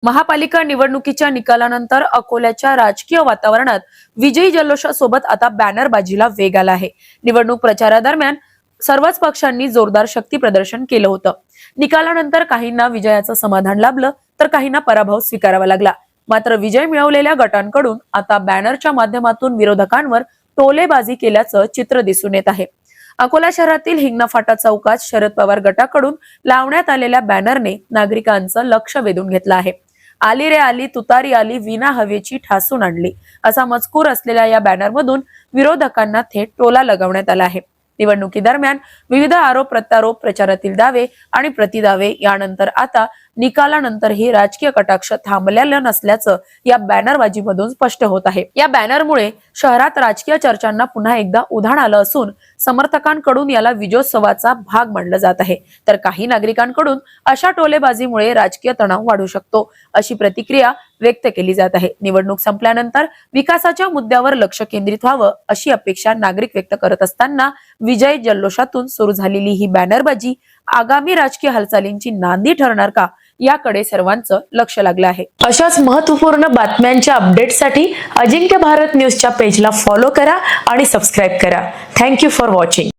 महापालिका निवडणुकीच्या निकालानंतर अकोल्याच्या राजकीय वातावरणात विजयी जल्लोषासोबत आता बॅनरबाजीला वेग आला आहे। निवडणूक प्रचारादरम्यान सर्वच पक्षांनी जोरदार शक्ती प्रदर्शन केलं होतं। निकालानंतर काहींना विजयाचं समाधान लाभलं तर काहींना पराभव स्वीकारावा लागला। मात्र विजय मिळवलेल्या गटांकडून आता बॅनरच्या माध्यमातून विरोधकांवर टोलेबाजी केल्याचं चित्र दिसून येत आहे। अकोला शहरातील हिंगणा फाटा चौकात शरद पवार गटाकडून लावण्यात आलेल्या बॅनरने नागरिकांचं लक्ष वेधून घेतलं आहे। आली रे आली तुतारी आली विना हवेची ठासून आणली असा मजकूर असलेल्या या बॅनरमधून विरोधकांना थेट टोला लगावण्यात आला आहे। निवडणुकीदरम्यान विविध आरोप प्रत्यारोप, प्रचारातील दावे आणि प्रतिदावे यानंतर आता निकालानंतरही राजकीय कटाक्ष थांबलेला नसल्याचं या बॅनरबाजीमधून स्पष्ट होत आहे। या बॅनरमुळे शहरात राजकीय चर्चांना पुन्हा एकदा उधाण आलं असून समर्थकांकडून याला विजयोत्सवाचा भाग मानलं जात आहे, तर काही नागरिकांकडून अशा टोलेबाजीमुळे राजकीय तणाव वाढू शकतो अशी प्रतिक्रिया व्यक्त केली जात आहे। निवडणूक संपल्यानंतर विकासाच्या मुद्द्यावर लक्ष केंद्रित व्हावं अशी अपेक्षा नागरिक व्यक्त करत असताना विजय जल्लोषातून सुरू झालेली ही बॅनरबाजी आगामी राजकीय हालचालींची नांदी ठरणार का याकडे सर्वांचं लक्ष लागलं आहे। अशाच महत्त्वपूर्ण बातम्यांच्या अपडेटसाठी अजिंक्य भारत न्यूजच्या पेजला फॉलो करा आणि सबस्क्राईब करा। Thank you for watching.